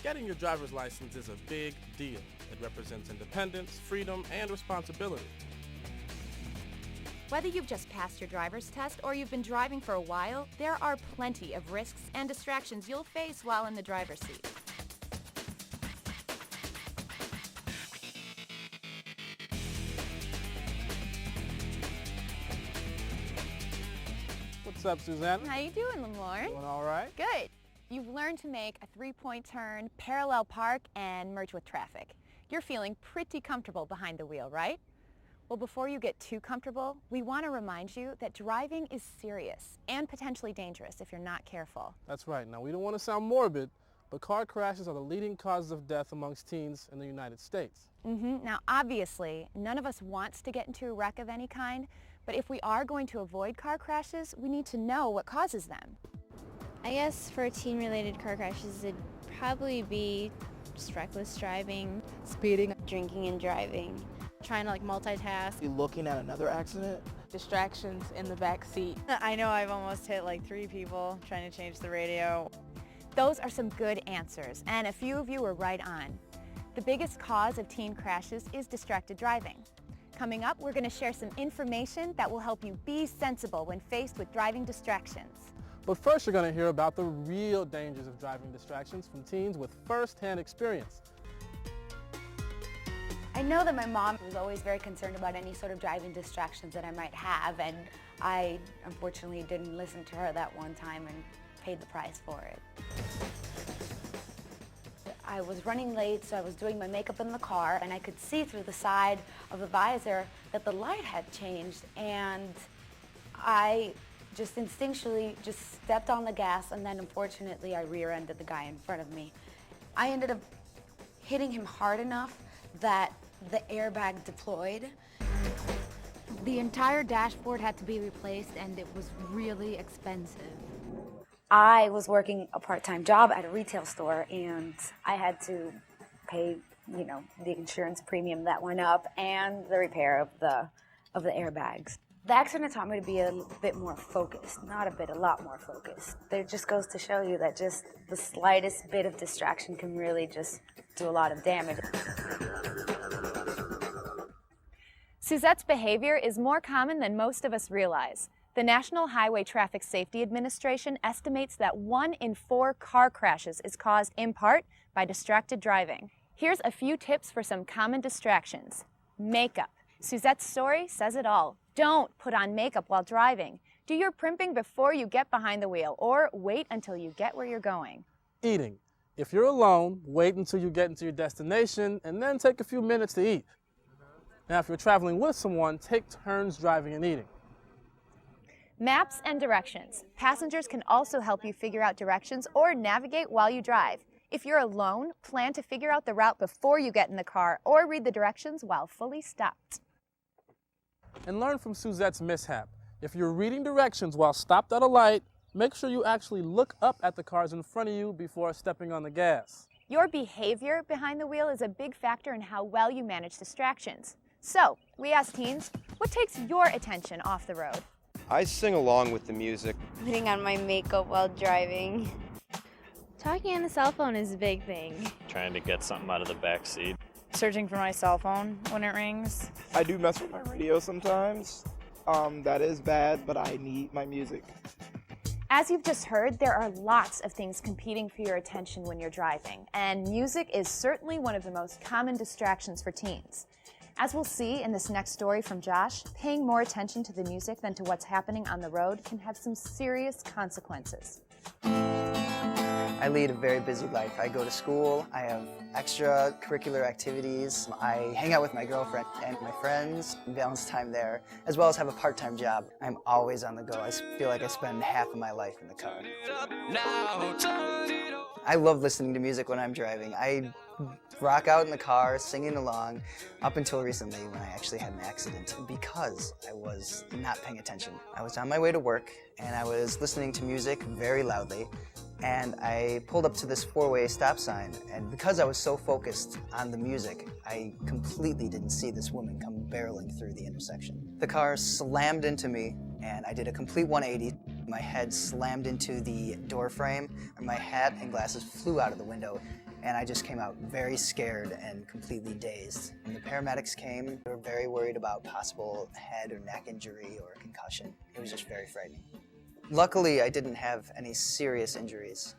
Getting your driver's license is a big deal. It represents independence, freedom, and responsibility. Whether you've just passed your driver's test or you've been driving for a while, there are plenty of risks and distractions you'll face while in the driver's seat. What's up, Suzanne? How you doing, Lamorne? Doing all right? Good. You've learned to make a three-point turn, parallel park, and merge with traffic. You're feeling pretty comfortable behind the wheel, right? Well, before you get too comfortable, we want to remind you that driving is serious and potentially dangerous if you're not careful. That's right. Now, we don't want to sound morbid, but car crashes are the leading causes of death amongst teens in the United States. Now, obviously, none of us wants to get into a wreck of any kind, but if we are going to avoid car crashes, we need to know what causes them. I guess for teen-related car crashes, it'd probably be just reckless driving, speeding, drinking and driving, trying to multitask, looking at another accident, distractions in the back seat. I know I've almost hit like 3 people trying to change the radio. Those are some good answers, and a few of you were right on. The biggest cause of teen crashes is distracted driving. Coming up, we're going to share some information that will help you be sensible when faced with driving distractions. But first, you're going to hear about the real dangers of driving distractions from teens with first-hand experience. I know that my mom was always very concerned about any sort of driving distractions that I might have, and I unfortunately didn't listen to her that one time and paid the price for it. I was running late, so I was doing my makeup in the car, and I could see through the side of the visor that the light had changed, and I just instinctually just stepped on the gas, and then unfortunately I rear-ended the guy in front of me. I ended up hitting him hard enough that the airbag deployed. The entire dashboard had to be replaced, and it was really expensive. I was working a part-time job at a retail store, and I had to pay, the insurance premium that went up and the repair of the airbags. The accident taught me to be a bit more focused, not a bit, a lot more focused. It just goes to show you that just the slightest bit of distraction can really just do a lot of damage. Suzette's behavior is more common than most of us realize. The National Highway Traffic Safety Administration estimates that 1 in 4 car crashes is caused in part by distracted driving. Here's a few tips for some common distractions. Makeup. Suzette's story says it all. Don't put on makeup while driving. Do your primping before you get behind the wheel, or wait until you get where you're going. Eating. If you're alone, wait until you get into your destination and then take a few minutes to eat. Now, if you're traveling with someone, take turns driving and eating. Maps and directions. Passengers can also help you figure out directions or navigate while you drive. If you're alone, plan to figure out the route before you get in the car or read the directions while fully stopped. And learn from Suzette's mishap. If you're reading directions while stopped at a light, make sure you actually look up at the cars in front of you before stepping on the gas. Your behavior behind the wheel is a big factor in how well you manage distractions. So, we asked teens, what takes your attention off the road? I sing along with the music. putting on my makeup while driving. Talking on the cell phone is a big thing. Trying to get something out of the back seat. Searching for my cell phone when it rings. I do mess with my radio sometimes. That is bad, but I need my music. As you've just heard, there are lots of things competing for your attention when you're driving, and music is certainly one of the most common distractions for teens. As we'll see in this next story from Josh, paying more attention to the music than to what's happening on the road can have some serious consequences. I lead a very busy life. I go to school, I have extracurricular activities, I hang out with my girlfriend and my friends, balance time there, as well as have a part-time job. I'm always on the go. I feel like I spend half of my life in the car. I love listening to music when I'm driving. I rock out in the car, singing along, up until recently when I actually had an accident because I was not paying attention. I was on my way to work and I was listening to music very loudly, and I pulled up to this four-way stop sign, and because I was so focused on the music, I completely didn't see this woman come barreling through the intersection. The car slammed into me and I did a complete 180. My head slammed into the door frame, and my hat and glasses flew out of the window, and I just came out very scared and completely dazed. When the paramedics came, they were very worried about possible head or neck injury or concussion. It was just very frightening. Luckily, I didn't have any serious injuries.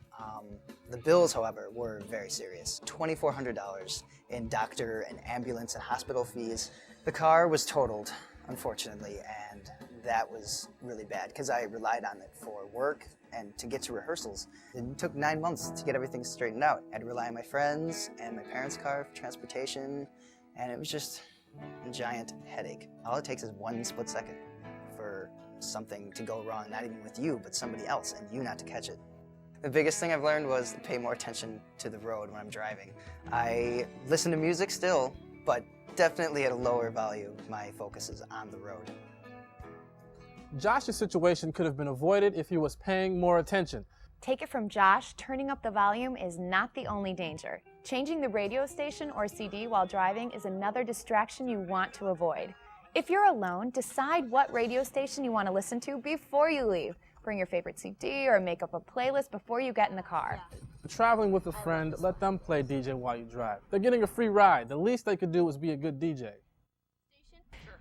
The bills, however, were very serious. $2,400 in doctor and ambulance and hospital fees. The car was totaled, unfortunately, and that was really bad because I relied on it for work and to get to rehearsals. It took 9 months to get everything straightened out. I had to rely on my friends and my parents' car for transportation, and it was just a giant headache. All it takes is one split second for something to go wrong, not even with you, but somebody else, and you not to catch it. The biggest thing I've learned was to pay more attention to the road when I'm driving. I listen to music still, but definitely at a lower volume. My focus is on the road. Josh's situation could have been avoided if he was paying more attention. Take it from Josh, turning up the volume is not the only danger. Changing the radio station or CD while driving is another distraction you want to avoid. If you're alone, decide what radio station you want to listen to before you leave. Bring your favorite CD or make up a playlist before you get in the car. Traveling with a friend, let them play DJ while you drive. They're getting a free ride. The least they could do is be a good DJ.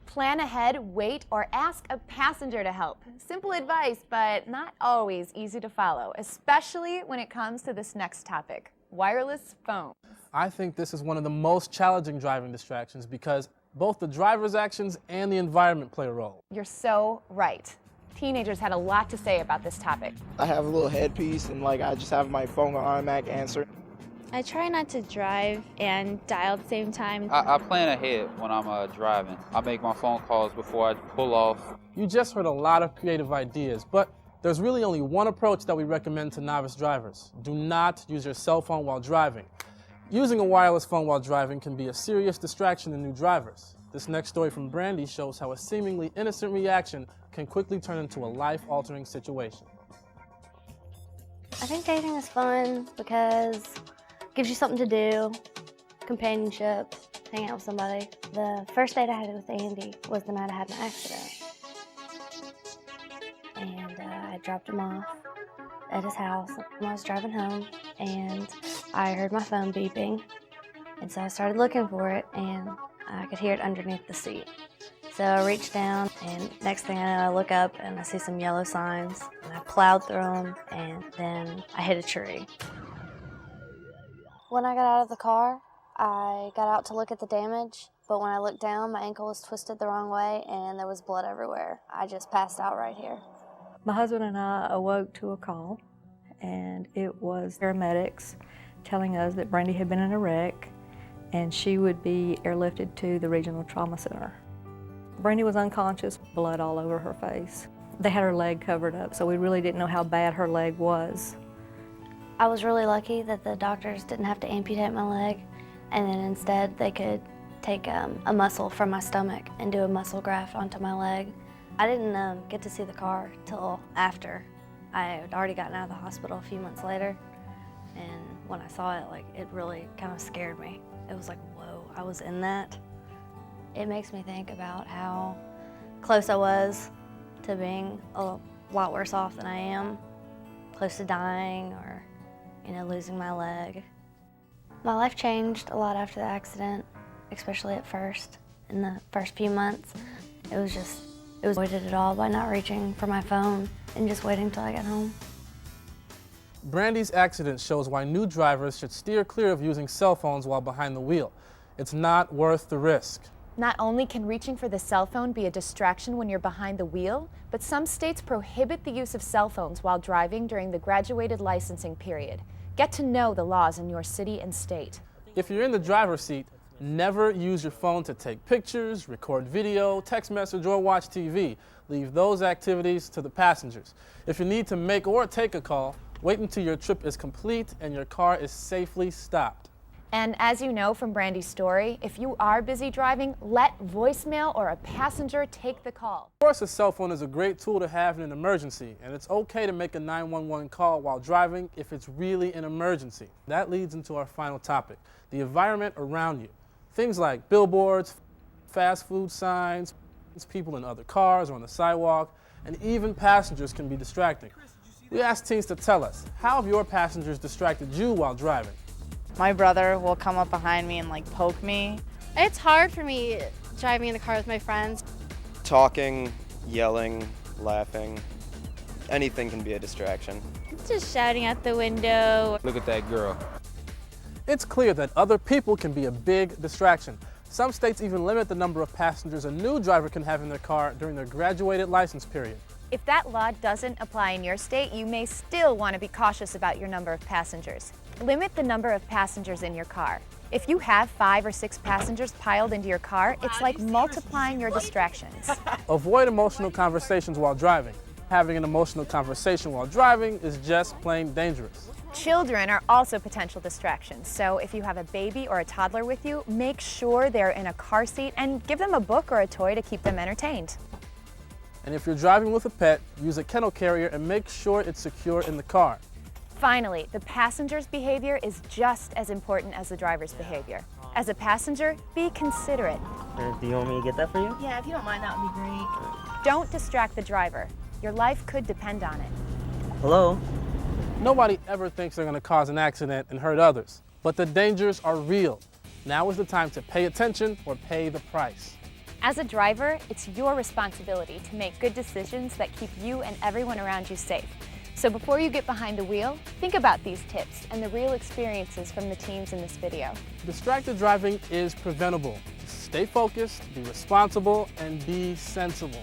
Plan ahead, wait, or ask a passenger to help. Simple advice, but not always easy to follow, especially when it comes to this next topic, wireless phones. I think this is one of the most challenging driving distractions because both the driver's actions and the environment play a role. You're so right. Teenagers had a lot to say about this topic. I have a little headpiece and I just have my phone on automatic answer. I try not to drive and dial at the same time. I plan ahead when I'm driving. I make my phone calls before I pull off. You just heard a lot of creative ideas, but there's really only one approach that we recommend to novice drivers. Do not use your cell phone while driving. Using a wireless phone while driving can be a serious distraction to new drivers. This next story from Brandy shows how a seemingly innocent reaction can quickly turn into a life-altering situation. I think dating is fun because it gives you something to do, companionship, hang out with somebody. The first date I had with Andy was the night I had my accident. And I dropped him off at his house when I was driving home, and I heard my phone beeping. And so I started looking for it, and I could hear it underneath the seat. So I reached down, and next thing I know, I look up and I see some yellow signs, and I plowed through them, and then I hit a tree. When I got out of the car, I got out to look at the damage, but when I looked down, my ankle was twisted the wrong way, and there was blood everywhere. I just passed out right here. My husband and I awoke to a call, and it was paramedics telling us that Brandy had been in a wreck, and she would be airlifted to the Regional Trauma Center. Brandy was unconscious, blood all over her face. They had her leg covered up, so we really didn't know how bad her leg was. I was really lucky that the doctors didn't have to amputate my leg, and then instead they could take a muscle from my stomach and do a muscle graft onto my leg. I didn't get to see the car till after. I had already gotten out of the hospital a few months later, and when I saw it, it really kind of scared me. It was like, whoa, I was in that. It makes me think about how close I was to being a lot worse off than I am, close to dying or, losing my leg. My life changed a lot after the accident, especially at first. In the first few months, it was avoided it all by not reaching for my phone and just waiting till I got home. Brandy's accident shows why new drivers should steer clear of using cell phones while behind the wheel. It's not worth the risk. Not only can reaching for the cell phone be a distraction when you're behind the wheel, but some states prohibit the use of cell phones while driving during the graduated licensing period. Get to know the laws in your city and state. If you're in the driver's seat, never use your phone to take pictures, record video, text message, or watch TV. Leave those activities to the passengers. If you need to make or take a call, wait until your trip is complete and your car is safely stopped. And as you know from Brandy's story, if you are busy driving, let voicemail or a passenger take the call. Of course, a cell phone is a great tool to have in an emergency, and it's okay to make a 911 call while driving if it's really an emergency. That leads into our final topic, the environment around you. Things like billboards, fast food signs, people in other cars or on the sidewalk. and even passengers can be distracting. We asked teens to tell us, how have your passengers distracted you while driving? My brother will come up behind me and like poke me. It's hard for me driving in the car with my friends. Talking, yelling, laughing, anything can be a distraction. Just shouting out the window. Look at that girl. It's clear that other people can be a big distraction. Some states even limit the number of passengers a new driver can have in their car during their graduated license period. If that law doesn't apply in your state, you may still want to be cautious about your number of passengers. Limit the number of passengers in your car. If you have 5 or 6 passengers piled into your car, it's like multiplying your distractions. Avoid emotional conversations while driving. Having an emotional conversation while driving is just plain dangerous. Children are also potential distractions, so if you have a baby or a toddler with you, make sure they're in a car seat and give them a book or a toy to keep them entertained. And if you're driving with a pet, use a kennel carrier and make sure it's secure in the car. Finally, the passenger's behavior is just as important as the driver's behavior. As a passenger, be considerate. Do you want me to get that for you? Yeah, if you don't mind, that would be great. Don't distract the driver. Your life could depend on it. Hello? Nobody ever thinks they're going to cause an accident and hurt others, but the dangers are real. Now is the time to pay attention or pay the price. As a driver, it's your responsibility to make good decisions that keep you and everyone around you safe. So before you get behind the wheel, think about these tips and the real experiences from the teens in this video. Distracted driving is preventable. Stay focused, be responsible, and be sensible.